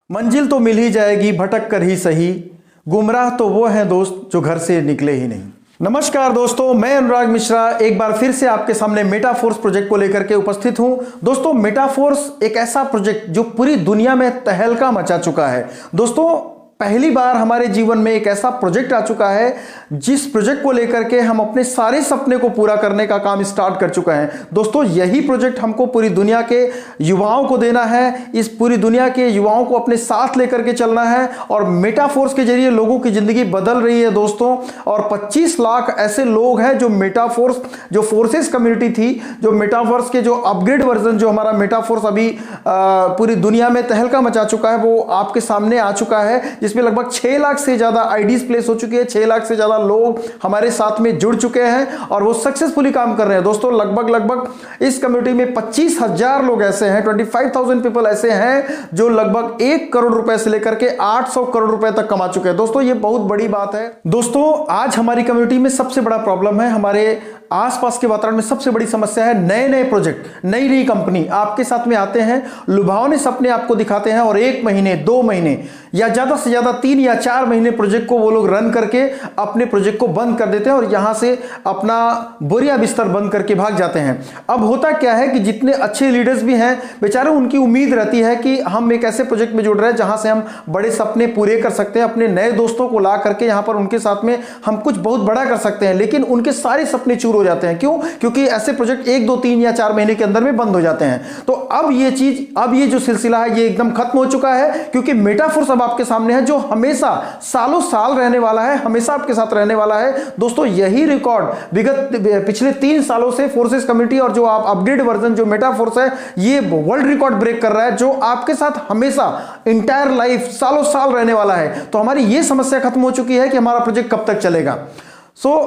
मंजिल तो मिल ही जाएगी भटक कर ही सही, गुमराह तो वो हैं दोस्त जो घर से निकले ही नहीं। नमस्कार दोस्तों, मैं अनुराग मिश्रा एक बार फिर से आपके सामने मेटाफोर्स प्रोजेक्ट को लेकर के उपस्थित हूं। दोस्तों, मेटाफोर्स एक ऐसा प्रोजेक्ट जो पूरी दुनिया में तहलका मचा चुका है। दोस्तों, पहली बार हमारे जीवन में एक ऐसा प्रोजेक्ट आ चुका है जिस प्रोजेक्ट को लेकर के हम अपने सारे सपने को पूरा करने का काम स्टार्ट कर चुका है। दोस्तों, यही प्रोजेक्ट हमको पूरी दुनिया के युवाओं को देना है, इस पूरी दुनिया के युवाओं को अपने साथ लेकर के चलना है और मेटाफोर्स के जरिए लोगों की जिंदगी बदल रही है दोस्तों। और 25 लाख ऐसे लोग हैं जो मेटाफोर्स, जो फोर्सेस कम्युनिटी थी, जो मेटाफोर्स के जो अपग्रेड वर्जन, जो हमारा मेटाफोर्स अभी पूरी दुनिया में तहलका मचा चुका है, वो आपके सामने आ चुका है, जिसमें लगभग 6 लाख से ज्यादा आईडीज प्लेस हो चुकी है। 6 लाख से ज्यादा लोग हमारे साथ में जुड़ चुके हैं और वो सक्सेसफुली काम कर रहे हैं। दोस्तों, लगभग इस कम्युनिटी में 25,000 लोग ऐसे हैं, 25,000 पीपल ऐसे हैं जो लगभग 1 करोड़ रुपए से लेकर के 800 करोड़ रुपए तक कमा चुके हैं। दोस्तों, ये बहुत बड़ी बात है। दोस्तों, आज हमारी कम्युनिटी में सबसे बड़ा प्रॉब्लम है, हमारे आसपास के वातावरण में सबसे बड़ी समस्या है, नए नए प्रोजेक्ट, नई नई कंपनी आपके साथ में आते हैं, लुभावने सपने आपको दिखाते हैं और 1 महीने 2 महीने या ज्यादा से ज्यादा 3 या 4 महीने प्रोजेक्ट को वो लोग रन करके अपने प्रोजेक्ट को बंद कर देते हैं और यहां से अपना बोरिया बिस्तर बंद करके भाग जाते हैं। अब होता क्या है कि जितने अच्छे लीडर्स भी हैं बेचारे, उनकी उम्मीद रहती है कि हम एक ऐसे प्रोजेक्ट में जुड़ रहे हैं जहां से हम बड़े सपने पूरे कर सकते हैं, अपने नए दोस्तों को ला करके यहां पर उनके साथ में हम कुछ बहुत बड़ा कर सकते हैं, लेकिन उनके सारे सपने चूर हो जाते हैं। क्यों? क्योंकि ऐसे प्रोजेक्ट 1 2 3 या 4 महीने के अंदर में बंद हो जाते हैं। तो अब ये जो सिलसिला है ये एकदम खत्म हो चुका है, क्योंकि मेटाफोर्स अब आपके सामने है जो हमेशा सालों साल रहने वाला है, हमेशा आपके साथ रहने वाला है। दोस्तों, यही रिकॉर्ड विगत पिछले 3 सालों से फोर्सेस कम्युनिटी और जो आप अपग्रेड वर्जन जो मेटाफोर्स है, ये वर्ल्ड रिकॉर्ड ब्रेक कर रहा है, जो आपके साथ हमेशा इंटायर लाइफ सालों साल रहने वाला है। तो हमारी ये समस्या खत्म हो चुकी है कि हमारा प्रोजेक्ट कब तक चलेगा।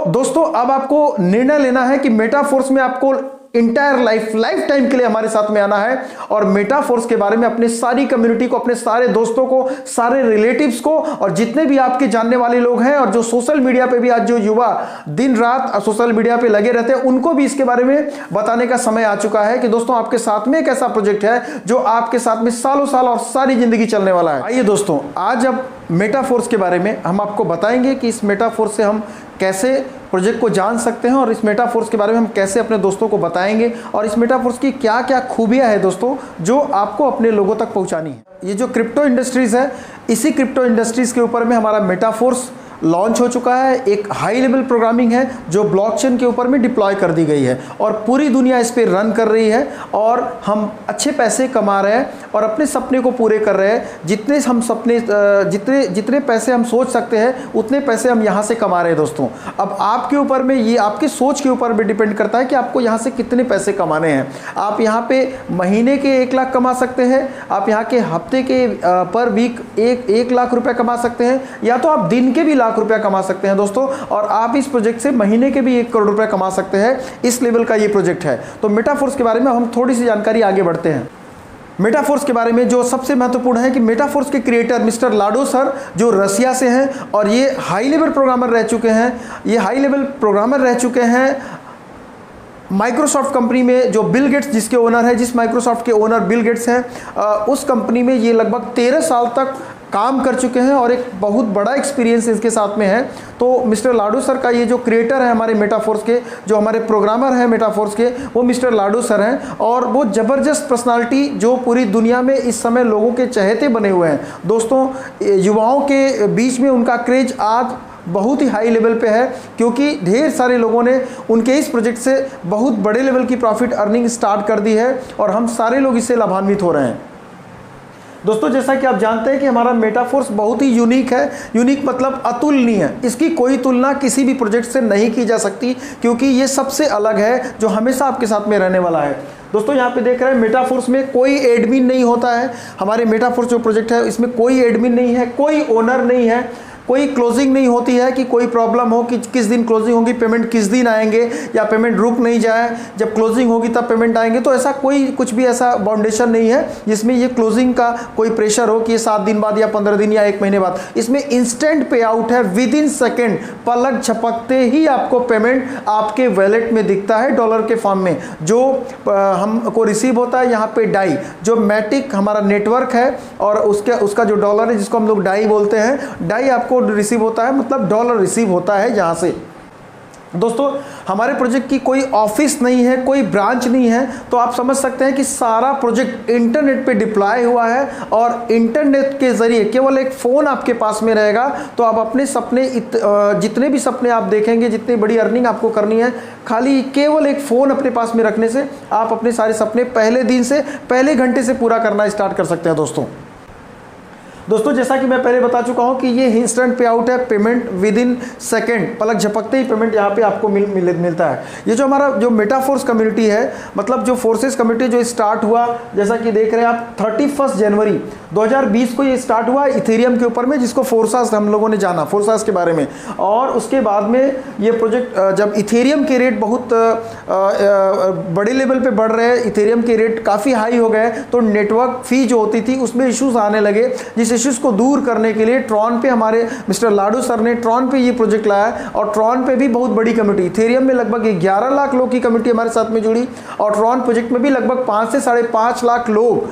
दोस्तों, अब आपको निर्णय लेना है कि मेटाफोर्स में आपको इंटायर लाइफ टाइम के लिए हमारे साथ में आना है और मेटाफोर्स के बारे में अपने सारी कम्युनिटी को, अपने सारे दोस्तों को, सारे रिलेटिव्स को और जितने भी आपके जानने वाले लोग हैं और जो सोशल मीडिया पे भी आज जो युवा दिन रात सोशल मीडिया पे लगे रहते हैं, उनको भी इसके बारे में बताने का समय आ चुका है कि दोस्तों, आपके साथ में एक ऐसा प्रोजेक्ट है जो आपके साथ में सालों साल और सारी जिंदगी चलने वाला है। आइए दोस्तों, आज अब मेटाफोर्स के बारे में हम आपको बताएंगे कि इस मेटाफोर्स से हम कैसे प्रोजेक्ट को जान सकते हैं और इस मेटाफोर्स के बारे में हम कैसे अपने दोस्तों को बताएंगे और इस मेटाफोर्स की क्या क्या खूबियां हैं दोस्तों जो आपको अपने लोगों तक पहुंचानी है। ये जो क्रिप्टो इंडस्ट्रीज है, इसी क्रिप्टो इंडस्ट्रीज के ऊपर में हमारा मेटाफोर्स लॉन्च हो चुका है। एक हाई लेवल प्रोग्रामिंग है जो ब्लॉकचेन के ऊपर में डिप्लॉय कर दी गई है और पूरी दुनिया इस पे रन कर रही है और हम अच्छे पैसे कमा रहे हैं और अपने सपने को पूरे कर रहे हैं। जितने पैसे हम सोच सकते हैं उतने पैसे हम यहाँ से कमा रहे हैं दोस्तों। अब आपके ऊपर में, ये आपकी सोच के ऊपर भी डिपेंड करता है कि आपको यहाँ से कितने पैसे कमाने हैं। आप यहाँ पे महीने के 1 लाख कमा सकते हैं, आप यहाँ के हफ्ते के पर वीक 1 लाख रुपए कमा सकते हैं, या तो आप दिन के भी लाख रुपया कमा सकते हैं दोस्तों। और आप इस प्रोजेक्ट से महीने के भी 1 करोड़ रुपया कमा सकते हैं। इस लेवल का ये प्रोजेक्ट है। तो मेटाफोर्स के बारे में हम थोड़ी सी जानकारी आगे बढ़ते हैं। मेटाफोर्स के बारे में जो सबसे महत्वपूर्ण है कि मेटाफोर्स के क्रिएटर मिस्टर लाडो सर जो रसिया से हैं और ये हाई लेवल प्रोग्रामर रह चुके हैं। माइक्रोसॉफ्ट कंपनी में जो बिल गेट्स जिसके ओनर है, जिस माइक्रोसॉफ्ट के ओनर बिल गेट्स हैं, उस कंपनी में ये लगभग 13 साल तक काम कर चुके हैं और एक बहुत बड़ा एक्सपीरियंस इसके साथ में है। तो मिस्टर लाडो सर का ये जो क्रिएटर है हमारे मेटाफोर्स के, जो हमारे प्रोग्रामर हैं मेटाफोर्स के, वो मिस्टर लाडो सर हैं और वो ज़बरदस्त पर्सनालिटी जो पूरी दुनिया में इस समय लोगों के चहेते बने हुए हैं। दोस्तों, युवाओं के बीच में उनका क्रेज आज बहुत ही हाई लेवल पे है, क्योंकि ढेर सारे लोगों ने उनके इस प्रोजेक्ट से बहुत बड़े लेवल की प्रॉफिट अर्निंग स्टार्ट कर दी है और हम सारे लोग इससे लाभान्वित हो रहे हैं। दोस्तों, जैसा कि आप जानते हैं कि हमारा मेटाफोर्स बहुत ही यूनिक है। यूनिक मतलब अतुलनीय है। इसकी कोई तुलना किसी भी प्रोजेक्ट से नहीं की जा सकती, क्योंकि ये सबसे अलग है जो हमेशा आपके साथ में रहने वाला है। दोस्तों, यहाँ पे देख रहे हैं मेटाफोर्स में कोई एडमिन नहीं होता है। हमारे मेटाफोर्स जो प्रोजेक्ट है इसमें कोई एडमिन नहीं है, कोई ओनर नहीं है। कोई क्लोजिंग नहीं होती है कि कोई प्रॉब्लम हो कि किस दिन क्लोजिंग होगी, पेमेंट किस दिन आएंगे, या पेमेंट रुक नहीं जाए, जब क्लोजिंग होगी तब पेमेंट आएंगे। तो ऐसा कोई कुछ भी ऐसा बाउंडेशन नहीं है जिसमें ये क्लोजिंग का कोई प्रेशर हो कि ये 7 दिन बाद या 15 दिन या 1 महीने बाद। इसमें इंस्टेंट पे आउट है, विद इन सेकेंड, पलक झपकते ही आपको पेमेंट आपके वॉलेट में दिखता है डॉलर के फॉर्म में। जो हमको रिसीव होता है यहाँ पे डाई, जो मैटिक हमारा नेटवर्क है और उसका जो डॉलर है जिसको हम लोग डाई बोलते हैं, डाई आपको रिसीव होता है, मतलब डॉलर रिसीव होता है जहाँ से। दोस्तों हमारे प्रोजेक्ट की कोई ऑफिस नहीं है, कोई ब्रांच नहीं है, तो आप समझ सकते हैं कि सारा प्रोजेक्ट इंटरनेट पे डिप्लॉय हुआ है और इंटरनेट के जरिए केवल एक फ़ोन आपके पास में रहेगा तो आप अपने सपने जितने भी सपने आप देखेंगे, जितनी बड़ी अर्निंग आपको करनी है, खाली केवल एक फ़ोन अपने पास में रखने से आप अपने सारे सपने पहले दिन से, पहले घंटे से पूरा करना स्टार्ट कर सकते हैं। दोस्तों जैसा कि मैं पहले बता चुका हूं कि ये इंस्टेंट पे आउट है, पेमेंट विद इन सेकेंड, पलक झपकते ही पेमेंट यहाँ पे आपको मिलता है। ये जो हमारा जो मेटाफोर्स कम्युनिटी है, मतलब जो फोर्सेस कम्युनिटी जो स्टार्ट हुआ, जैसा कि देख रहे हैं आप 31 जनवरी 2020 को ये स्टार्ट हुआ इथेरियम के ऊपर में, जिसको फोर्सास हम लोगों ने जाना, फोर्सास के बारे में। और उसके बाद में ये प्रोजेक्ट जब इथेरियम के रेट बहुत बड़े लेवल पे बढ़ रहे हैं, इथेरियम के रेट काफ़ी हाई हो गए, तो नेटवर्क फी जो होती थी उसमें इश्यूज आने लगे। जिस इश्यूज को दूर करने के लिए ट्रॉन पे हमारे मिस्टर लाडू सर ने ट्रॉन पे ये प्रोजेक्ट लाया, और ट्रॉन पे भी बहुत बड़ी कमेटी, इथेरियम में लगभग 11 लाख लोग की कमेटी हमारे साथ में जुड़ी, और ट्रॉन प्रोजेक्ट में भी लगभग 5 से 5.5 लाख लोग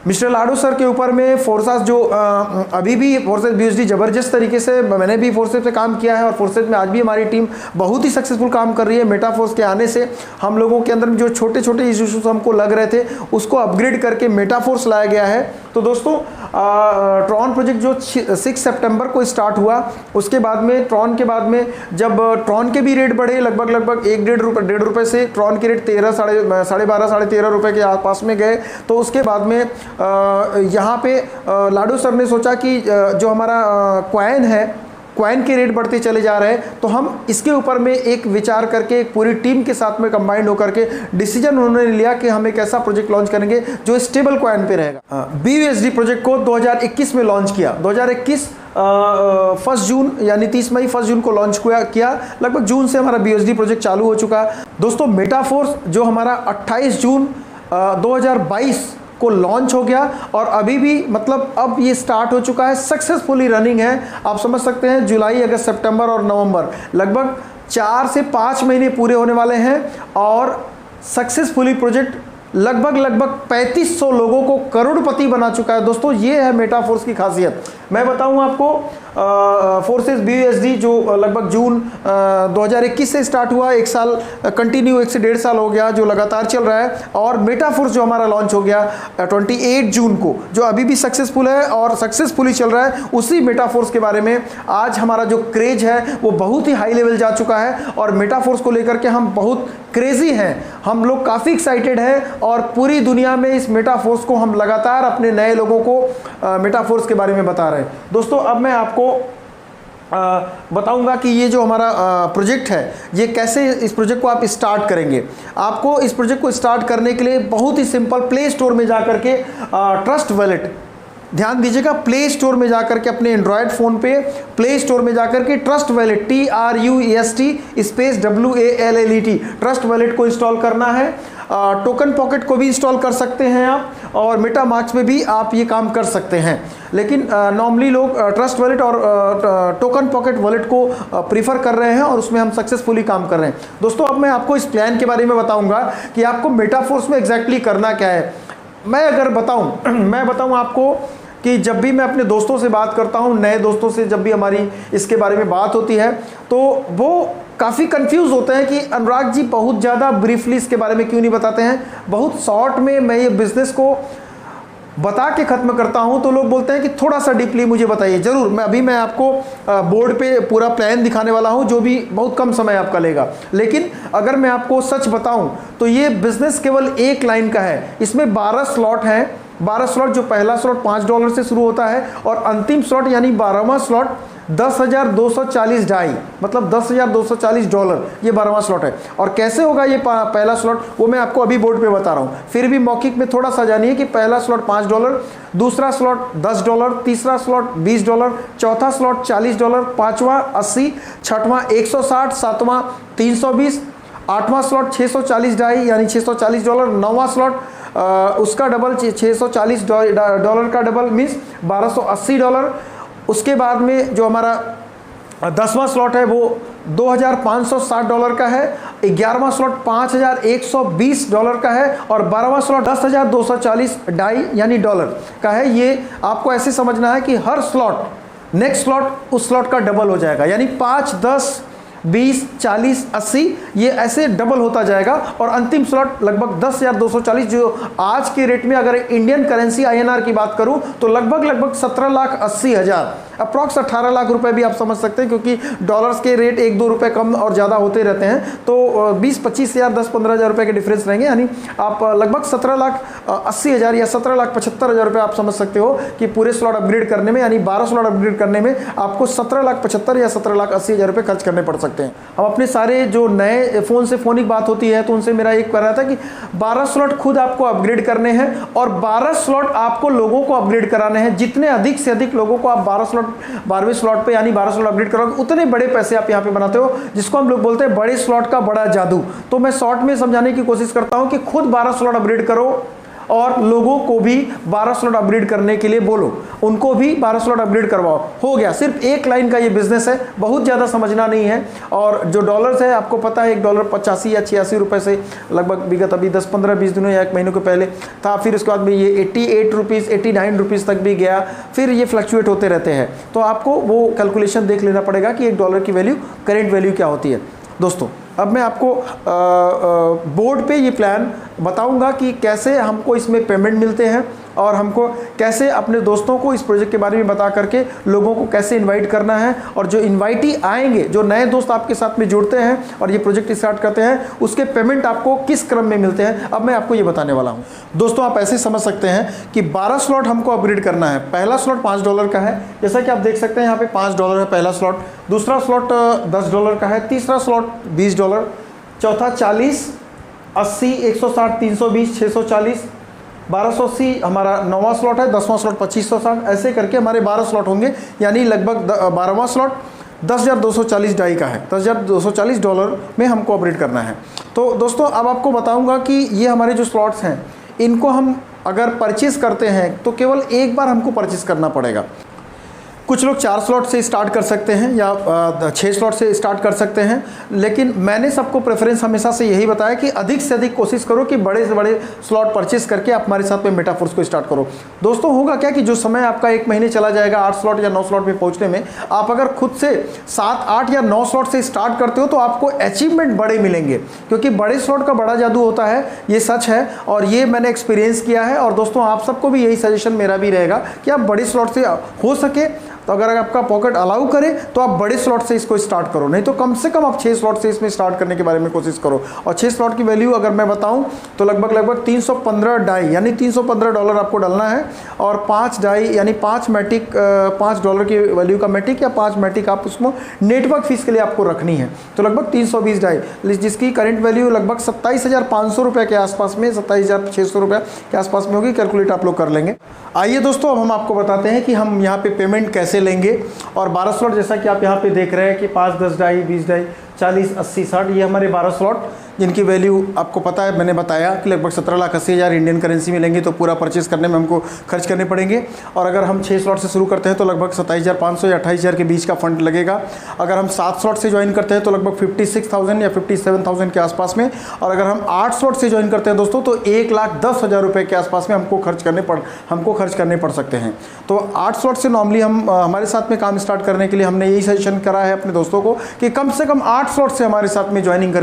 मिस्टर लाडू सर के ऊपर में। फोर्सेस जो अभी भी फोर्सेस BUSD ज़बरदस्त तरीके से, मैंने भी फोर्सेस पे काम किया है और फोर्सेस में आज भी हमारी टीम बहुत ही सक्सेसफुल काम कर रही है। मेटाफोर्स के आने से हम लोगों के अंदर जो छोटे छोटे इश्यूज हमको लग रहे थे उसको अपग्रेड करके मेटाफोर्स लाया गया है। तो दोस्तों ट्रॉन प्रोजेक्ट जो 6 सितंबर को स्टार्ट हुआ, उसके बाद में ट्रॉन के बाद में जब ट्रॉन के भी रेट बढ़े, लगभग 1-1.5 रुपये से ट्रॉन के रेट 13, साढ़े 12, साढ़े 13 रुपये के आसपास में गए। तो उसके बाद में यहाँ पे लाडू सर ने सोचा कि जो हमारा कॉइन है, कॉइन के रेट बढ़ते चले जा रहे हैं, तो हम इसके ऊपर में एक विचार करके एक पूरी टीम के साथ में कंबाइंड होकर के डिसीजन उन्होंने लिया कि हम एक ऐसा प्रोजेक्ट लॉन्च करेंगे जो स्टेबल कॉइन पे रहेगा। BUSD प्रोजेक्ट को 2021 में लॉन्च किया। 2021 1 जून यानी 30 मई 1 जून को लॉन्च किया। लगभग जून से हमारा BUSD प्रोजेक्ट चालू हो चुका। दोस्तों मेटाफोर्स जो हमारा 28 जून 2022 को लॉन्च हो गया, और अभी भी मतलब अब ये स्टार्ट हो चुका है, सक्सेसफुली रनिंग है। आप समझ सकते हैं जुलाई, अगस्त, सितंबर और नवंबर, लगभग 4 से 5 महीने पूरे होने वाले हैं, और सक्सेसफुली प्रोजेक्ट लगभग 3500 लोगों को करोड़पति बना चुका है। दोस्तों ये है मेटाफोर्स की खासियत। मैं बताऊं आपको, फोर्सेस BUSD जो लगभग जून 2021 से स्टार्ट हुआ, 1 साल कंटिन्यू, 1 से 1.5 साल हो गया जो लगातार चल रहा है, और मेटाफोर्स जो हमारा लॉन्च हो गया 28 जून को, जो अभी भी सक्सेसफुल है और सक्सेसफुली चल रहा है। उसी मेटाफोर्स के बारे में आज हमारा जो क्रेज है वो बहुत ही हाई लेवल जा चुका है, और मेटाफोर्स को लेकर के हम बहुत क्रेजी हैं, हम लोग काफ़ी एक्साइटेड हैं, और पूरी दुनिया में इस मेटाफोर्स को हम लगातार अपने नए लोगों को मेटाफोर्स के बारे में बता रहे हैं। दोस्तों अब मैं आपको बताऊंगा कि ये जो हमारा प्रोजेक्ट है, ये कैसे इस प्रोजेक्ट को आप स्टार्ट करेंगे। आपको इस प्रोजेक्ट को स्टार्ट करने के लिए बहुत ही सिंपल, प्ले स्टोर में जाकर के ट्रस्ट वॉलेट, ध्यान दीजिएगा, प्ले स्टोर में जाकर के अपने एंड्रॉयड फ़ोन पे प्ले स्टोर में जाकर के trust wallet TRUST space WALLET trust wallet को इंस्टॉल करना है। टोकन पॉकेट को भी इंस्टॉल कर सकते हैं आप, और मेटामास्क में भी आप ये काम कर सकते हैं, लेकिन नॉर्मली लोग ट्रस्ट वॉलेट और टोकन पॉकेट वॉलेट को प्रीफर कर रहे हैं, और उसमें हम सक्सेसफुली काम कर रहे हैं। दोस्तों अब मैं आपको इस प्लान के बारे में बताऊंगा कि आपको मेटाफोर्स में एग्जैक्टली करना क्या है। मैं अगर बताऊं आपको कि जब भी मैं अपने दोस्तों से बात करता हूं, नए दोस्तों से जब भी हमारी इसके बारे में बात होती है, तो वो काफ़ी कंफ्यूज होते हैं कि अनुराग जी बहुत ज़्यादा ब्रीफली इसके बारे में क्यों नहीं बताते हैं, बहुत शॉर्ट में मैं ये बिज़नेस को बता के ख़त्म करता हूं। तो लोग बोलते हैं कि थोड़ा सा डीपली मुझे बताइए। ज़रूर, मैं आपको बोर्ड पे पूरा प्लान दिखाने वाला हूं, जो भी बहुत कम समय आपका लेगा, लेकिन अगर मैं आपको सच बताऊं तो ये बिज़नेस केवल एक लाइन का है। इसमें 12 स्लॉट हैं, 12 स्लॉट, जो पहला स्लॉट $5 से शुरू होता है और अंतिम स्लॉट यानी 12वां स्लॉट 10,240 ढाई, मतलब $10,240, ये 12वां स्लॉट है। और कैसे होगा ये पहला स्लॉट, वो मैं आपको अभी बोर्ड पे बता रहा हूँ, फिर भी मौखिक में थोड़ा सा जानिए कि पहला स्लॉट $5, दूसरा स्लॉट $10, तीसरा स्लॉट $20, चौथा स्लॉट $40, पांचवा 80, छठवां 160, सातवां 320, आठवां स्लॉट 640 ढाई यानी $640, नौवां स्लॉट उसका डबल $640 का डबल मीन्स $1280। उसके बाद में जो हमारा 10वां स्लॉट है वो $2,560 का है, 11वां स्लॉट $5,120 का है और 12वां स्लॉट 10,240 ढाई यानी डॉलर का है। ये आपको ऐसे समझना है कि हर स्लॉट नेक्स्ट स्लॉट उस स्लॉट का डबल हो जाएगा, यानी 5, 10, 20, 40, 80 ये ऐसे डबल होता जाएगा और अंतिम स्लॉट लगभग 10,240, जो आज के रेट में अगर इंडियन करेंसी INR की बात करूं तो लगभग 17,80,000, अप्रॉक्स 18 लाख रुपए भी आप समझ सकते हैं, क्योंकि डॉलर्स के रेट 1-2 रुपए कम और ज़्यादा होते रहते हैं, तो 20-25 हज़ार 10-15 हज़ार रुपये के डिफरेंस रहेंगे, यानी आप लगभग 17,80,000 या 17,75,000 रुपये आप समझ सकते हो कि पूरे स्लॉट अपग्रेड करने में, यानी 12 स्लॉट अपग्रेड करने में आपको 17,75,000 या 17,80,000 रुपये खर्च करने पड़ सकते हैं। हम अपने सारे जो नए फ़ोन से फ़ोनिक बात होती है तो उनसे मेरा एक कह रहा था कि 12 स्लॉट खुद आपको अपग्रेड करने हैं और 12 स्लॉट आपको लोगों को अपग्रेड कराने हैं। जितने अधिक से अधिक लोगों को आप 12वें स्लॉट पे यानी 12 स्लॉट अपग्रेड करोगे उतने बड़े पैसे आप यहाँ पे बनाते हो, जिसको हम लोग बोलते हैं बड़े स्लॉट का बड़ा जादू। तो मैं शॉर्ट में समझाने की कोशिश करता हूँ कि खुद 12 स्लॉट अपग्रेड करो और लोगों को भी 12 स्लॉट अपग्रेड करने के लिए बोलो, उनको भी 12 स्लॉट अपग्रेड करवाओ। हो गया, सिर्फ एक लाइन का ये बिजनेस है, बहुत ज़्यादा समझना नहीं है। और जो डॉलर्स है आपको पता है $1 85 या 86 रुपये से लगभग विगत अभी 10, 15, 20 दिनों या 1 महीनों के पहले था, फिर उसके बाद में ये 88 रुपीज़ 89 रुपीज़ तक भी गया, फिर ये फ्लक्चुएट होते रहते हैं। तो आपको वो कैलकुलेशन देख लेना पड़ेगा कि $1 की वैल्यू करेंट वैल्यू क्या होती है। दोस्तों अब मैं आपको बोर्ड पे ये प्लान बताऊंगा कि कैसे हमको इसमें पेमेंट मिलते हैं और हमको कैसे अपने दोस्तों को इस प्रोजेक्ट के बारे में बता करके लोगों को कैसे इनवाइट करना है, और जो इनवाइटी आएंगे, जो नए दोस्त आपके साथ में जुड़ते हैं और ये प्रोजेक्ट स्टार्ट करते हैं, उसके पेमेंट आपको किस क्रम में मिलते हैं अब मैं आपको ये बताने वाला हूँ। दोस्तों आप ऐसे समझ सकते हैं कि 12 स्लॉट हमको अपग्रेड करना है। पहला स्लॉट $5 का है, जैसा कि आप देख सकते हैं यहाँ पे $5 है पहला स्लॉट, दूसरा स्लॉट $10 का है, तीसरा स्लॉट $20, चौथा 40, 80, 160, 320, 640, 1280 हमारा 9वां स्लॉट है, 10वां स्लॉट 2560, ऐसे करके हमारे 12 स्लॉट होंगे, यानी लगभग 12वां स्लॉट 10,240 ढाई का है, $10,240 में हमको अपग्रेड करना है। तो दोस्तों अब आपको बताऊंगा कि ये हमारे जो स्लॉट्स हैं इनको हम अगर परचेस करते हैं तो केवल एक बार हमको परचेस करना पड़ेगा। कुछ लोग 4 स्लॉट से स्टार्ट कर सकते हैं या 6 स्लॉट से स्टार्ट कर सकते हैं, लेकिन मैंने सबको प्रेफरेंस हमेशा से यही बताया कि अधिक से अधिक कोशिश करो कि बड़े से बड़े स्लॉट परचेस करके आप हमारे साथ में मेटाफोर्स को स्टार्ट करो। दोस्तों होगा क्या कि जो समय आपका 1 महीने चला जाएगा 8 स्लॉट या 9 स्लॉट में पहुंचने में, आप अगर खुद से 7, 8 या 9 स्लॉट से स्टार्ट करते हो तो आपको अचीवमेंट बड़े मिलेंगे, क्योंकि बड़े स्लॉट का बड़ा जादू होता है, ये सच है और ये मैंने एक्सपीरियंस किया है। और दोस्तों आप सबको भी यही सजेशन मेरा भी रहेगा कि आप बड़े स्लॉट से हो सके तो अगर आपका पॉकेट अलाउ करे तो आप बड़े स्लॉट से इसको स्टार्ट करो, नहीं तो कम से कम आप 6 स्लॉट से इसमें स्टार्ट करने के बारे में कोशिश करो। और 6 स्लॉट की वैल्यू अगर मैं बताऊं तो लगभग 315 ढाई यानी $315 आपको डालना है, और 5 ढाई यानी 5 मैटिक $5 की वैल्यू का मैटिक या 5 मैटिक आप उसको नेटवर्क फीस के लिए आपको रखनी है, तो लगभग 320 ढाई, जिसकी करंट वैल्यू लगभग 27,500 रुपये के आसपास में, 27,600 रुपये के आसपास में होगी। कैलकुलेट आप लोग कर लेंगे। आइए दोस्तों अब हम आपको बताते हैं कि हम यहाँ पे पेमेंट कैसे लेंगे। और 12 स्लॉट जैसा कि आप यहाँ पे देख रहे हैं कि 5, 10 ढाई, 20 ढाई, 40, 80, 60 ये हमारे 12 स्लॉट, जिनकी वैल्यू आपको पता है, मैंने बताया कि लगभग 17,80,000 इंडियन करेंसी में लेंगे तो पूरा परचेस करने में हमको खर्च करने पड़ेंगे। और अगर हम 6 स्लॉट से शुरू करते हैं तो लगभग 27,500 या 28,000 के बीच का फंड लगेगा। अगर हम 7 स्लॉट से ज्वाइन करते हैं तो लगभग 56,000 या 57,000 के आसपास में। और अगर हम 8 स्लॉट से ज्वाइन करते हैं दोस्तों तो 1,10,000 रुपये के आसपास में हमको खर्च करने पड़ सकते हैं। तो 8 स्लॉट से नॉर्मली हम हमारे साथ में काम स्टार्ट करने के लिए हमने यही सजेशन करा है अपने दोस्तों को कि कम से कम 8 स्लॉट से हमारे साथ में ज्वाइनिंग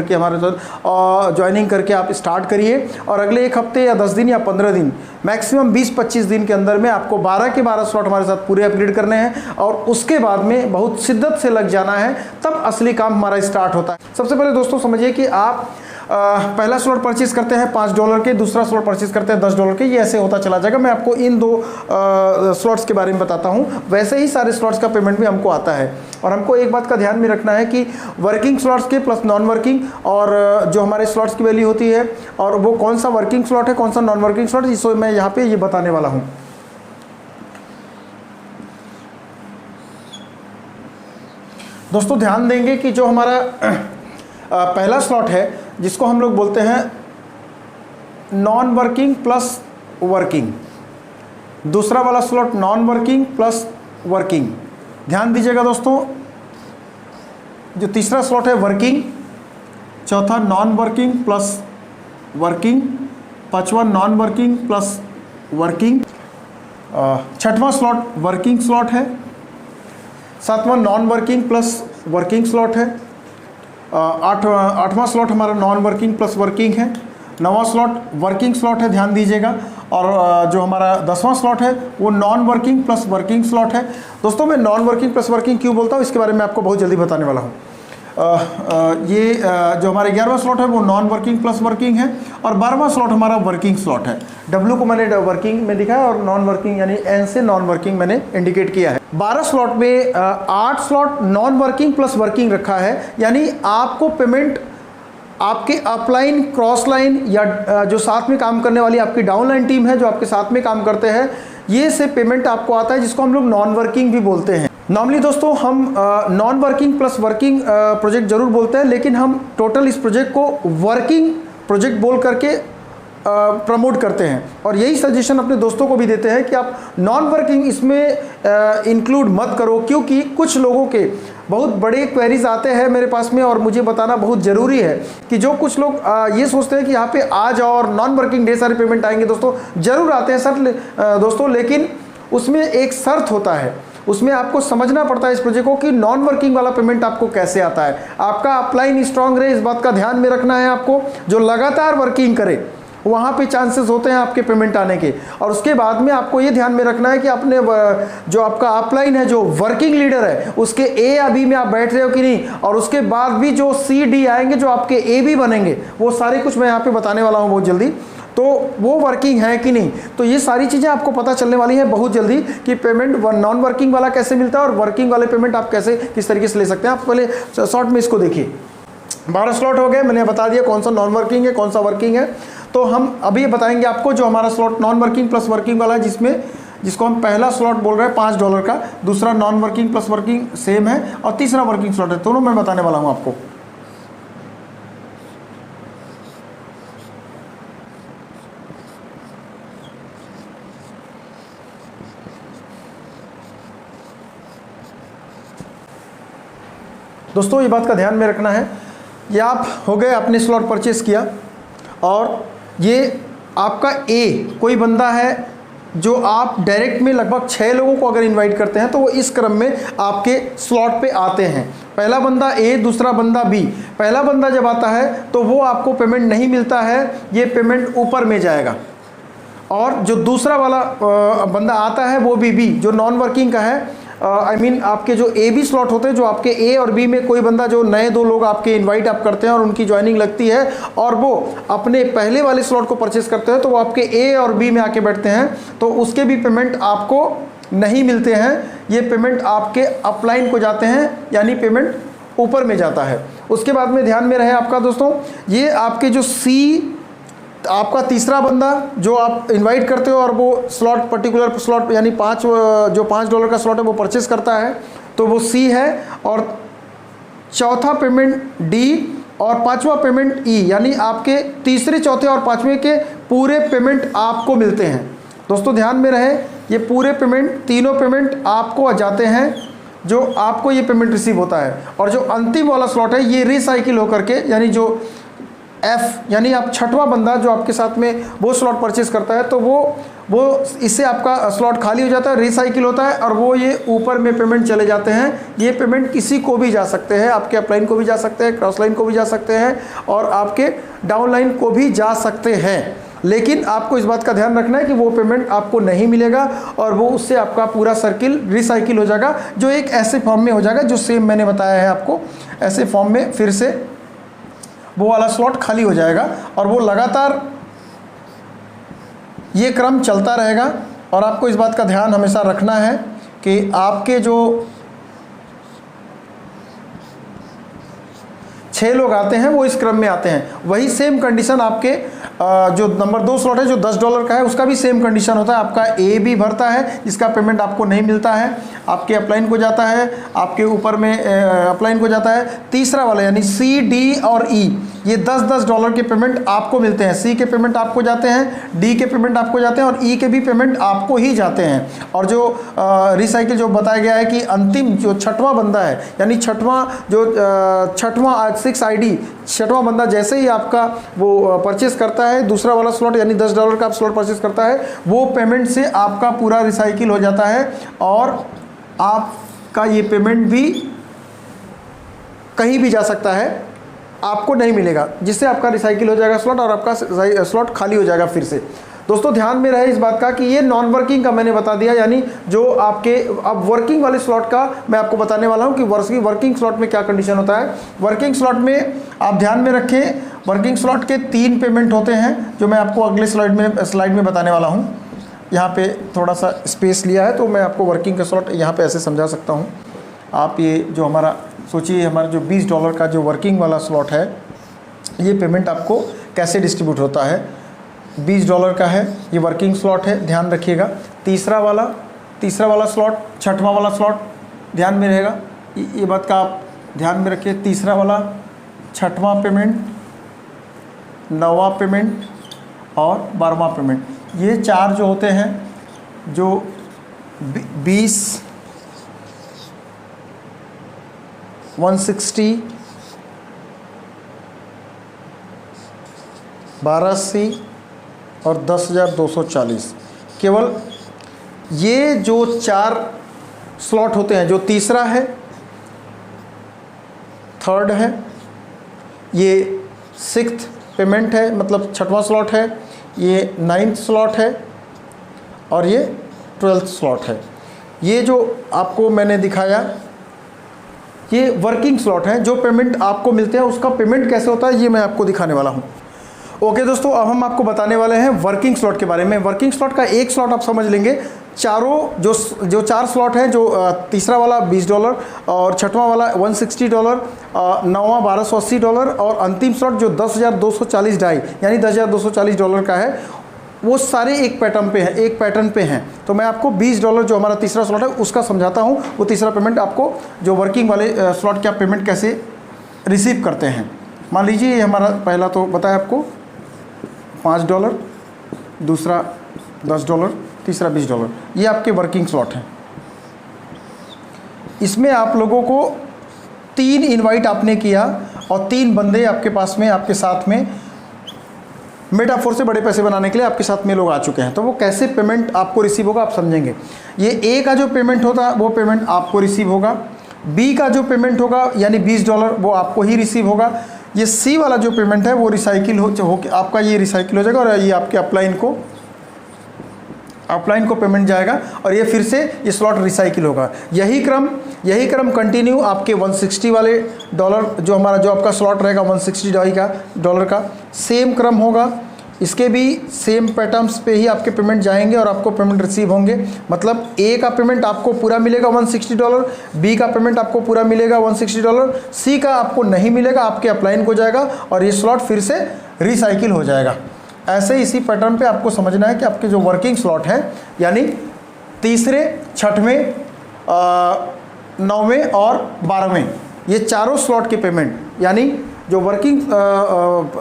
करके आप स्टार्ट करिए, और अगले 1 हफ्ते या 10 दिन या 15 दिन मैक्सिमम 20-25 दिन के अंदर में आपको 12 के 12 स्लॉट हमारे साथ पूरे अपग्रेड करने हैं, और उसके बाद में बहुत शिद्दत से लग जाना है, तब असली काम हमारा स्टार्ट होता है। सबसे पहले दोस्तों समझिए कि आप पहला स्लॉट परचेज करते हैं $5 के, दूसरा स्लॉट परचेज करते हैं $10 के, ये ऐसे होता चला जाएगा। मैं आपको इन 2 स्लॉट्स के बारे में बताता हूँ। वैसे ही सारे स्लॉट्स का पेमेंट भी हमको आता है। और हमको एक बात का ध्यान में रखना है कि वर्किंग स्लॉट्स के प्लस नॉन वर्किंग और जो हमारे स्लॉट्स की वैल्यू होती है और वो कौन सा वर्किंग स्लॉट है कौन सा नॉन वर्किंग स्लॉट, इसको मैं यहाँ पे ये बताने वाला हूँ। दोस्तों ध्यान देंगे कि जो हमारा पहला स्लॉट है जिसको हम लोग बोलते हैं नॉन वर्किंग प्लस वर्किंग, दूसरा वाला slot non working plus working. ध्यान दीजिएगा दोस्तों, जो तीसरा स्लॉट है वर्किंग, चौथा नॉन वर्किंग प्लस वर्किंग, पांचवा नॉन वर्किंग प्लस वर्किंग, छठवां स्लॉट वर्किंग स्लॉट है, सातवां non working plus working slot है, आठवां स्लॉट हमारा नॉन वर्किंग प्लस वर्किंग है, नौवां स्लॉट वर्किंग स्लॉट है, ध्यान दीजिएगा। और जो हमारा 10वां स्लॉट है वो non working plus working slot है। दोस्तों मैं नॉन वर्किंग प्लस वर्किंग क्यों बोलता हूँ इसके बारे में आपको बहुत जल्दी बताने वाला हूँ। ये जो हमारा 11वां स्लॉट है वो नॉन वर्किंग प्लस वर्किंग है और 12वां स्लॉट हमारा वर्किंग स्लॉट है। W को मैंने वर्किंग में दिखाया और नॉन वर्किंग यानी N से नॉन वर्किंग मैंने इंडिकेट किया है। 12 स्लॉट में 8 slot non working plus working रखा है, यानी आपको पेमेंट आपके अपलाइन, क्रॉस लाइन या जो साथ में काम करने वाली आपकी डाउनलाइन टीम है जो आपके साथ में काम करते हैं, ये से पेमेंट आपको आता है, जिसको हम लोग नॉन वर्किंग भी बोलते हैं। नॉर्मली दोस्तों हम non working plus working project जरूर बोलते हैं, लेकिन हम टोटल इस प्रोजेक्ट को वर्किंग प्रोजेक्ट बोल करके प्रमोट करते हैं और यही सजेशन अपने दोस्तों को भी देते हैं कि आप नॉन वर्किंग इसमें इंक्लूड मत करो, क्योंकि कुछ लोगों के बहुत बड़े क्वेरीज आते हैं मेरे पास में और मुझे बताना बहुत ज़रूरी है कि जो कुछ लोग ये सोचते हैं कि यहाँ पे आ जाओ और नॉन वर्किंग ढेर सारे पेमेंट आएंगे। दोस्तों ज़रूर आते हैं सर दोस्तों, लेकिन उसमें एक शर्त होता है, उसमें आपको समझना पड़ता है इस प्रोजेक्ट को कि नॉन वर्किंग वाला पेमेंट आपको कैसे आता है। आपका अपलाइन स्ट्रांग रहे, इस बात का ध्यान में रखना है आपको। जो लगातार वर्किंग करे वहाँ पे चांसेस होते हैं आपके पेमेंट आने के। और उसके बाद में आपको ये ध्यान में रखना है कि अपने जो आपका अपलाइन है, जो वर्किंग लीडर है, उसके ए या बी में आप बैठ रहे हो कि नहीं, और उसके बाद भी जो सी डी आएंगे जो आपके ए बी बनेंगे, वो सारे कुछ मैं यहाँ पे बताने वाला हूँ बहुत जल्दी। तो वो वर्किंग है कि नहीं, तो ये सारी चीज़ें आपको पता चलने वाली है बहुत जल्दी कि पेमेंट नॉन वर्किंग वाला कैसे मिलता है और वर्किंग वाले पेमेंट आप कैसे किस तरीके से ले सकते हैं। आप पहले शॉर्ट में इसको देखिए। 12 स्लॉट हो गए, मैंने बता दिया कौन सा नॉन वर्किंग है कौन सा वर्किंग है। तो हम अभी ये बताएंगे आपको जो हमारा slot non working plus working वाला है, जिसको हम पहला स्लॉट बोल रहे हैं $5 का, दूसरा non working plus working same है और तीसरा वर्किंग स्लॉट है। दोनों मैं बताने वाला हूँ आपको। दोस्तों ये बात का ध्यान में रखना है, ये आप हो गए आपने स्लॉट परचेस किया और ये आपका ए कोई बंदा है जो आप डायरेक्ट में लगभग 6 लोगों को अगर इनवाइट करते हैं तो वो इस क्रम में आपके स्लॉट पे आते हैं। पहला बंदा ए, दूसरा बंदा बी। पहला बंदा जब आता है तो वो आपको पेमेंट नहीं मिलता है, ये पेमेंट ऊपर में जाएगा। और जो दूसरा वाला बंदा आता है वो भी बी, जो नॉन वर्किंग का है, आई मीन आपके जो ए बी स्लॉट होते हैं, जो आपके ए और बी में कोई बंदा, जो नए 2 लोग आपके इनवाइट आप करते हैं और उनकी ज्वाइनिंग लगती है और वो अपने पहले वाले स्लॉट को परचेस करते हैं, तो वो आपके ए और बी में आके बैठते हैं, तो उसके भी पेमेंट आपको नहीं मिलते हैं। ये पेमेंट आपके अपलाइन को जाते हैं, यानी पेमेंट ऊपर में जाता है। उसके बाद में ध्यान में रहे आपका दोस्तों, ये आपके जो सी, आपका तीसरा बंदा जो आप इनवाइट करते हो और वो स्लॉट, पर्टिकुलर स्लॉट यानी जो $5 का स्लॉट है वो परचेस करता है, तो वो सी है। और चौथा पेमेंट डी और पांचवा पेमेंट ई, यानी आपके तीसरे, चौथे और पांचवें के पूरे पेमेंट आपको मिलते हैं। दोस्तों ध्यान में रहे, ये पूरे पेमेंट, तीनों पेमेंट आपको जाते हैं, जो आपको ये पेमेंट रिसीव होता है। और जो अंतिम वाला स्लॉट है ये रिसाइकिल होकर के, यानी जो एफ, यानी आप छठवां बंदा जो आपके साथ में वो स्लॉट परचेस करता है, तो वो इससे आपका स्लॉट खाली हो जाता है, रिसाइकिल होता है और वो ये ऊपर में पेमेंट चले जाते हैं। ये पेमेंट किसी को भी जा सकते हैं, आपके अपलाइन को भी जा सकते हैं, क्रॉस लाइन को भी जा सकते हैं और आपके डाउन लाइन को भी जा सकते हैं। लेकिन आपको इस बात का ध्यान रखना है कि वो पेमेंट आपको नहीं मिलेगा और वो उससे आपका पूरा सर्किल रिसाइकिल हो जाएगा, जो एक ऐसे फॉर्म में हो जाएगा जो सेम मैंने बताया है आपको, ऐसे फॉर्म में फिर से। वो वाला स्लॉट खाली हो जाएगा और वो लगातार ये क्रम चलता रहेगा। और आपको इस बात का ध्यान हमेशा रखना है कि आपके जो 6 लोग आते हैं वो इस क्रम में आते हैं। वही सेम कंडीशन आपके जो नंबर 2 स्लॉट है जो $10 का है उसका भी सेम कंडीशन होता है। आपका ए बी भरता है जिसका पेमेंट आपको नहीं मिलता है, आपके अपलाइन को जाता है, आपके ऊपर में अपलाइन को जाता है। तीसरा वाला यानी सी डी और ई ये $10 के पेमेंट आपको मिलते हैं। सी के पेमेंट आपको जाते हैं, डी के पेमेंट आपको जाते हैं और ई के भी पेमेंट आपको ही जाते हैं। और जो रिसाइकिल जो बताया गया है कि अंतिम जो 6वां बंदा है यानी छठवां 6 ID 6वां बंदा जैसे ही आपका वो परचेस करता है दूसरा वाला स्लॉट यानी $10 का आप स्लॉट परचेस करता है, वो पेमेंट से आपका पूरा रिसाइकिल हो जाता है और आपका ये पेमेंट भी कहीं भी जा सकता है, आपको नहीं मिलेगा, जिससे आपका रिसाइकिल हो जाएगा स्लॉट और आपका स्लॉट खाली हो जाएगा फिर से। दोस्तों ध्यान में रहे इस बात का कि ये नॉन वर्किंग का मैंने बता दिया, यानी जो आपके अब वर्किंग वाले स्लॉट का मैं आपको बताने वाला हूँ कि वर्किंग स्लॉट में क्या कंडीशन होता है। वर्किंग स्लॉट में आप ध्यान में रखें, वर्किंग स्लॉट के 3 पेमेंट होते हैं जो मैं आपको अगले स्लाइड में बताने वाला हूँ। यहाँ पे थोड़ा सा स्पेस लिया है तो मैं आपको वर्किंग का स्लॉट यहाँ पे ऐसे समझा सकता हूँ। आप ये जो हमारा सोचिए हमारा जो $20 का जो वर्किंग वाला स्लॉट है ये पेमेंट आपको कैसे डिस्ट्रीब्यूट होता है। $20 का है, ये वर्किंग स्लॉट है, ध्यान रखिएगा। तीसरा वाला स्लॉट, 6वां वाला स्लॉट ध्यान में रहेगा, ये बात का आप ध्यान में रखिए। तीसरा वाला 6वां पेमेंट, 9वां पेमेंट और 12वां पेमेंट, ये 4 जो होते हैं जो 20, 160, 1280 और 10,240, केवल ये जो 4 स्लॉट होते हैं, जो तीसरा है, थर्ड है, ये 6th पेमेंट है मतलब 6वां स्लॉट है, ये 9th स्लॉट है और ये 12th स्लॉट है। ये जो आपको मैंने दिखाया ये वर्किंग स्लॉट है, जो पेमेंट आपको मिलते हैं उसका पेमेंट कैसे होता है ये मैं आपको दिखाने वाला हूँ। ओके दोस्तों, अब हम आपको बताने वाले हैं वर्किंग स्लॉट के बारे में। वर्किंग स्लॉट का एक स्लॉट आप समझ लेंगे, चारों जो 4 स्लॉट हैं, जो तीसरा वाला $20 और 6वां वाला $160, 9वां $1280 और अंतिम स्लॉट जो 10,240 यानी $10,240 का है, वो सारे एक पैटर्न पे हैं। तो मैं आपको $20 जो हमारा तीसरा स्लॉट है उसका समझाता हूँ। वो तीसरा पेमेंट आपको जो वर्किंग वाले स्लॉट का पेमेंट कैसे रिसीव करते हैं। मान लीजिए ये हमारा पहला तो बताया आपको $5, दूसरा $10, तीसरा $20, ये आपके वर्किंग स्लॉट हैं। इसमें आप लोगों को 3 इनवाइट आपने किया और 3 बंदे आपके पास में आपके साथ में मेटाफोर से बड़े पैसे बनाने के लिए आपके साथ में लोग आ चुके हैं। तो वो कैसे पेमेंट आपको रिसीव होगा आप समझेंगे। ये ए का जो पेमेंट होता है वो पेमेंट आपको रिसीव होगा, बी का जो पेमेंट होगा यानी $20 वो आपको ही रिसीव होगा, ये सी वाला जो पेमेंट है वो रिसाइकिल हो आपका ये रिसाइकिल हो जाएगा और ये आपके अपलाइन को पेमेंट जाएगा और ये फिर से ये स्लॉट रिसाइकिल होगा। यही क्रम कंटिन्यू आपके 160 वाले डॉलर जो आपका स्लॉट रहेगा $160 का सेम क्रम होगा। इसके भी सेम पैटर्न्स पे ही आपके पेमेंट जाएंगे और आपको पेमेंट रिसीव होंगे। मतलब ए का पेमेंट आपको पूरा मिलेगा $160, बी का पेमेंट आपको पूरा मिलेगा $160, सी का आपको नहीं मिलेगा, आपके अपलाइन को जाएगा और ये स्लॉट फिर से रिसाइकिल हो जाएगा। ऐसे इसी पैटर्न पे आपको समझना है कि आपके जो वर्किंग स्लॉट हैं यानी तीसरे, 6वें, 9वें और 12वें, ये चारों स्लॉट के पेमेंट यानी जो वर्किंग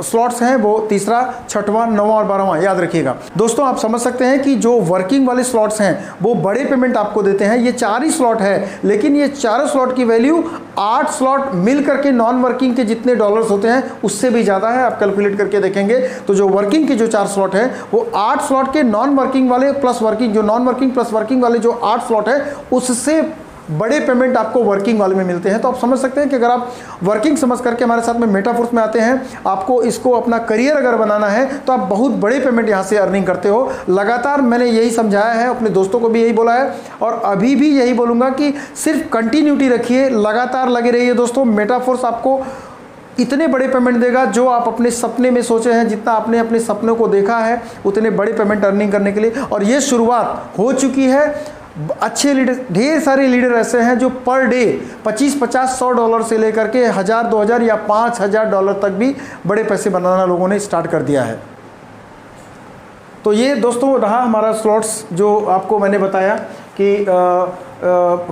स्लॉट्स हैं वो तीसरा, 6वां, 9वां और 12वां याद रखिएगा। दोस्तों आप समझ सकते हैं कि जो वर्किंग वाले स्लॉट्स हैं वो बड़े पेमेंट आपको देते हैं। ये 4 ही स्लॉट है लेकिन ये चारों स्लॉट की वैल्यू 8 स्लॉट मिल करके नॉन वर्किंग के जितने डॉलर्स होते हैं उससे भी ज़्यादा है। आप कैलकुलेट करके देखेंगे तो जो वर्किंग के जो 4 स्लॉट है वो 8 स्लॉट के नॉन वर्किंग वाले प्लस वर्किंग, जो नॉन वर्किंग प्लस वर्किंग वाले जो 8 स्लॉट है उससे बड़े पेमेंट आपको वर्किंग वाले में मिलते हैं। तो आप समझ सकते हैं कि अगर आप वर्किंग समझ करके हमारे साथ में मेटाफोर्स में आते हैं, आपको इसको अपना करियर अगर बनाना है तो आप बहुत बड़े पेमेंट यहाँ से अर्निंग करते हो। लगातार मैंने यही समझाया है, अपने दोस्तों को भी यही बोला है और अभी भी यही बोलूँगा कि सिर्फ कंटिन्यूटी रखिए, लगातार लगे रहिए दोस्तों। मेटाफोर्स आपको इतने बड़े पेमेंट देगा जो आप अपने सपने में सोचे हैं, जितना आपने अपने सपनों को देखा है उतने बड़े पेमेंट अर्निंग करने के लिए। और ये शुरुआत हो चुकी है। अच्छे लीडर, ढेर सारे लीडर ऐसे हैं जो पर डे 25, 50, $100 से लेकर के 1000, 2000 या $5000 तक भी बड़े पैसे बनाना लोगों ने स्टार्ट कर दिया है। तो ये दोस्तों रहा हमारा स्लॉट्स, जो आपको मैंने बताया कि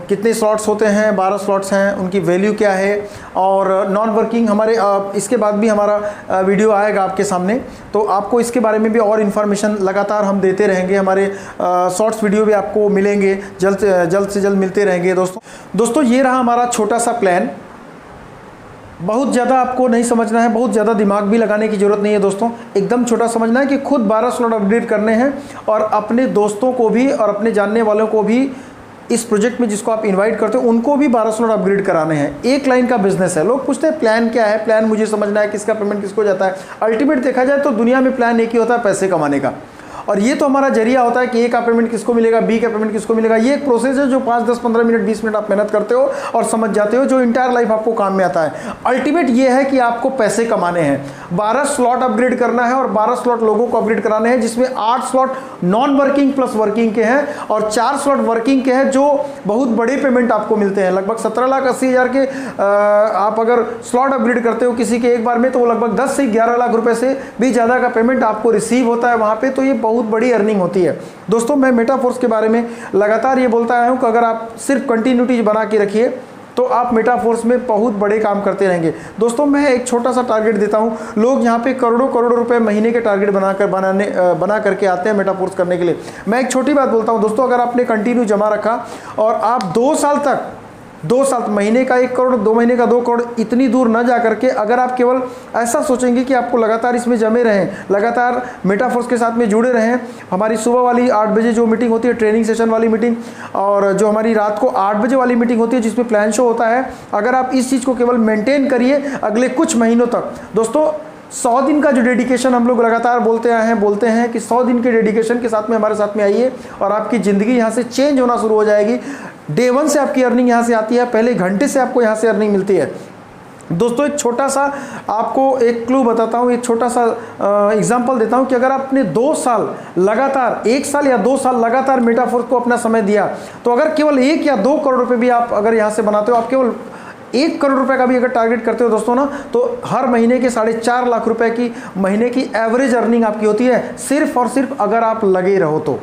कितने स्लॉट्स होते हैं। 12 स्लॉट्स हैं, उनकी वैल्यू क्या है, और नॉन वर्किंग हमारे इसके बाद भी हमारा वीडियो आएगा आपके सामने, तो आपको इसके बारे में भी और इन्फॉर्मेशन लगातार हम देते रहेंगे। हमारे शॉर्ट्स वीडियो भी आपको मिलेंगे, जल्द से जल्द मिलते रहेंगे दोस्तों। ये रहा हमारा छोटा सा प्लान। बहुत ज़्यादा आपको नहीं समझना है, बहुत ज़्यादा दिमाग भी लगाने की ज़रूरत नहीं है दोस्तों। एकदम छोटा समझना है कि खुद 12 स्लॉट अपग्रेड करने हैं और अपने दोस्तों को भी और अपने जानने वालों को भी इस प्रोजेक्ट में जिसको आप इनवाइट करते हो उनको भी 12 स्लॉट अपग्रेड कराने हैं। एक लाइन का बिजनेस है। लोग पूछते हैं प्लान क्या है, प्लान मुझे समझना है, किसका पेमेंट किसको जाता है। अल्टीमेट देखा जाए तो दुनिया में प्लान एक ही होता है, पैसे कमाने का। और ये तो हमारा जरिया होता है कि ए का पेमेंट किसको मिलेगा, बी का पेमेंट किसको मिलेगा। ये एक प्रोसेस है जो 5, 10, 15 मिनट, 20 मिनट आप मेहनत करते हो और समझ जाते हो, जो इंटायर लाइफ आपको काम में आता है। अल्टीमेट ये है कि आपको पैसे कमाने हैं। 12 स्लॉट अपग्रेड करना है और 12 स्लॉट लोगों को अपग्रेड कराने हैं, जिसमें 8 slot non working plus working के हैं और 4 स्लॉट वर्किंग के हैं, जो बहुत बड़े पेमेंट आपको मिलते हैं। लगभग 17,80,000 के आप अगर स्लॉट अपग्रेड करते हो किसी के एक बार में, तो वो लगभग 10 से 11 लाख रुपए से भी ज़्यादा का पेमेंट आपको रिसीव होता है वहाँ पे। तो ये बहुत बड़ी अर्निंग होती है दोस्तों। मैं मेटाफोर्स के बारे में लगातार ये बोलता आया हूँ कि अगर आप सिर्फ कंटिन्यूटी बना के रखिए तो आप मेटाफोर्स में बहुत बड़े काम करते रहेंगे दोस्तों। मैं एक छोटा सा टारगेट देता हूँ। लोग यहाँ पे करोड़ों रुपए महीने के टारगेट बना करके आते हैं मेटाफोर्स करने के लिए। मैं एक छोटी बात बोलता हूँ दोस्तों, अगर आपने कंटिन्यू जमा रखा और आप 2 साल तक, 2 साल, महीने का 1 करोड़, 2 महीने का 2 करोड़, इतनी दूर न जा करके अगर आप केवल ऐसा सोचेंगे कि आपको लगातार इसमें जमे रहें, लगातार मेटाफोर्स के साथ में जुड़े रहें। हमारी सुबह वाली 8 बजे जो मीटिंग होती है, ट्रेनिंग सेशन वाली मीटिंग, और जो हमारी रात को 8 बजे वाली मीटिंग होती है जिसमें प्लान शो होता है, अगर आप इस चीज़ को केवल मेंटेन करिए अगले कुछ महीनों तक दोस्तों, 100 दिन का जो डेडिकेशन हम लोग लगातार बोलते हैं कि 100 दिन के डेडिकेशन के साथ में हमारे साथ में आइए और आपकी ज़िंदगी यहाँ से चेंज होना शुरू हो जाएगी। डे 1 से आपकी अर्निंग यहाँ से आती है, पहले घंटे से आपको यहाँ से अर्निंग मिलती है दोस्तों। एक छोटा सा आपको एक क्लू बताता हूँ, एक छोटा सा एग्जांपल देता हूँ कि अगर आपने 2 साल लगातार, 1 साल या 2 साल लगातार मेटाफोर्स को अपना समय दिया, तो अगर केवल 1 या 2 करोड़ रुपये भी आप अगर यहाँ से बनाते हो, आप केवल 1 करोड़ रुपए का भी अगर टारगेट करते हो दोस्तों ना, तो हर महीने के 4.5 लाख रुपए की महीने की एवरेज अर्निंग आपकी होती है, सिर्फ और सिर्फ अगर आप लगे रहो तो।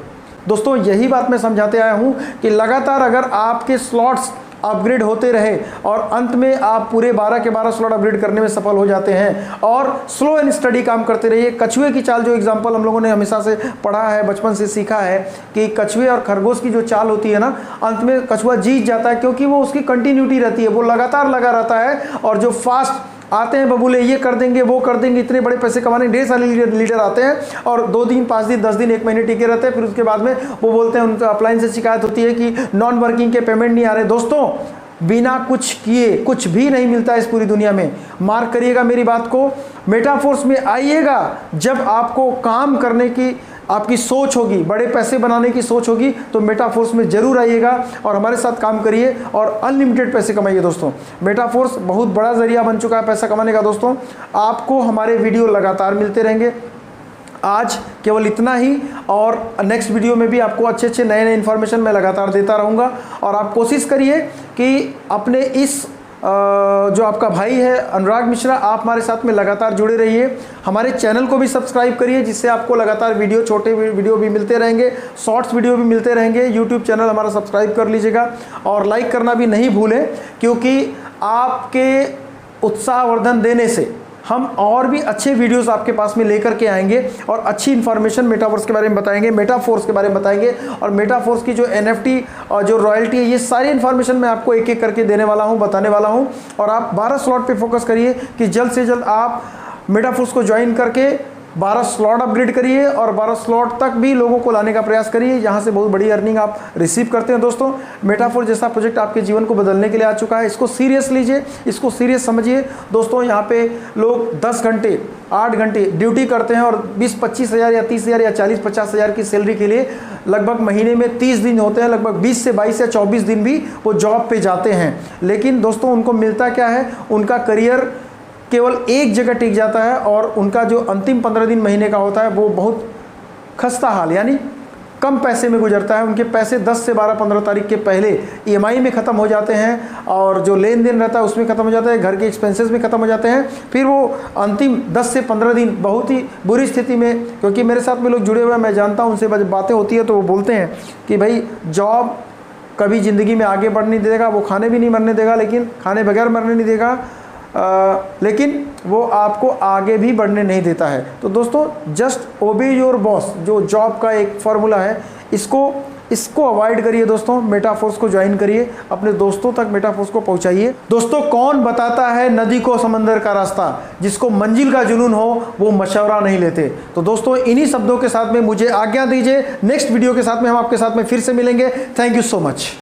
दोस्तों यही बात मैं समझाते आया हूं कि लगातार अगर आपके स्लॉट्स अपग्रेड होते रहे और अंत में आप पूरे 12 के 12 स्लॉट अपग्रेड करने में सफल हो जाते हैं और स्लो एंड स्टडी काम करते रहिए। कछुए की चाल, जो एग्जांपल हम लोगों ने हमेशा से पढ़ा है, बचपन से सीखा है कि कछुए और खरगोश की जो चाल होती है ना, अंत में कछुआ जीत जाता है, क्योंकि वो उसकी कंटिन्यूटी रहती है, वो लगातार लगा रहता है। और जो फास्ट आते हैं बबूले, ये कर देंगे वो कर देंगे, इतने बड़े पैसे कमाने, ढेर सारे लीडर आते हैं और 2 दिन 5 दिन 10 दिन 1 महीने टिके रहते हैं, फिर उसके बाद में वो बोलते हैं, उनका अपलाइन से शिकायत होती है कि नॉन वर्किंग के पेमेंट नहीं आ रहे। दोस्तों बिना कुछ किए कुछ भी नहीं मिलता है इस पूरी दुनिया में। मार्क करिएगा मेरी बात को, मेटाफोर्स में आइएगा जब आपको काम करने की आपकी सोच होगी, बड़े पैसे बनाने की सोच होगी, तो मेटाफोर्स में जरूर आइएगा और हमारे साथ काम करिए और अनलिमिटेड पैसे कमाइए दोस्तों। मेटाफोर्स बहुत बड़ा जरिया बन चुका है पैसा कमाने का दोस्तों। आपको हमारे वीडियो लगातार मिलते रहेंगे। आज केवल इतना ही, और नेक्स्ट वीडियो में भी आपको अच्छे नए इन्फॉर्मेशन मैं लगातार देता रहूँगा। और आप कोशिश करिए कि अपने इस जो आपका भाई है अनुराग मिश्रा, आप हमारे साथ में लगातार जुड़े रहिए। हमारे चैनल को भी सब्सक्राइब करिए, जिससे आपको लगातार वीडियो, छोटे वीडियो भी मिलते रहेंगे, शॉर्ट्स वीडियो भी मिलते रहेंगे। यूट्यूब चैनल हमारा सब्सक्राइब कर लीजिएगा और लाइक करना भी नहीं भूलें, क्योंकि आपके उत्साहवर्धन देने से हम और भी अच्छे वीडियोस आपके पास में लेकर के आएंगे और अच्छी इन्फॉर्मेशन मेटाफोर्स के बारे में बताएंगे, मेटाफोर्स के बारे में बताएंगे, और मेटाफोर्स की जो NFT और जो रॉयल्टी है, ये सारी इन्फॉर्मेशन मैं आपको एक एक करके देने वाला हूं, बताने वाला हूं। और आप 12 स्लॉट पे फोकस करिए कि जल्द से जल्द आप मेटाफोर्स को ज्वाइन करके 12 स्लॉट अपग्रेड करिए और 12 स्लॉट तक भी लोगों को लाने का प्रयास करिए, यहाँ से बहुत बड़ी अर्निंग आप रिसीव करते हैं दोस्तों। मेटाफोर जैसा प्रोजेक्ट आपके जीवन को बदलने के लिए आ चुका है, इसको सीरियस लीजिए, इसको सीरियस समझिए दोस्तों। यहाँ पे लोग 10 घंटे 8 घंटे ड्यूटी करते हैं और 20-25 हज़ार या 30 हज़ार या 40-50 हज़ार की सैलरी के लिए लगभग महीने में 30 दिन होते हैं, लगभग 20 से 22 या 24 दिन भी वो जॉब पे जाते हैं। लेकिन दोस्तों उनको मिलता क्या है, उनका करियर केवल एक जगह टिक जाता है और उनका जो अंतिम 15 दिन महीने का होता है वो बहुत खस्ता हाल, यानी कम पैसे में गुजरता है। उनके पैसे 10 से 12-15 तारीख के पहले ईएमआई में ख़त्म हो जाते हैं और जो लेन देन रहता है उसमें ख़त्म हो जाता है, घर के एक्सपेंसेस में ख़त्म हो जाते हैं। फिर वो अंतिम 10 से 15 दिन बहुत ही बुरी स्थिति में, क्योंकि मेरे साथ में लोग जुड़े हुए हैं, मैं जानता हूँ, उनसे बातें होती है तो वो बोलते हैं कि भाई जॉब कभी ज़िंदगी में आगे बढ़ने नहीं देगा, वो खाने भी नहीं मरने देगा, लेकिन खाने बगैर मरने नहीं देगा, लेकिन वो आपको आगे भी बढ़ने नहीं देता है। तो दोस्तों जस्ट ओबे योर बॉस जो जॉब का एक फॉर्मूला है, इसको अवॉइड करिए दोस्तों। मेटाफोर्स को ज्वाइन करिए, अपने दोस्तों तक मेटाफोर्स को पहुंचाइए। दोस्तों कौन बताता है नदी को समंदर का रास्ता, जिसको मंजिल का जुनून हो वो मशवरा नहीं लेते। तो दोस्तों इन्हीं शब्दों के साथ में मुझे आज्ञा दीजिए, नेक्स्ट वीडियो के साथ में हम आपके साथ में फिर से मिलेंगे। Thank you so much.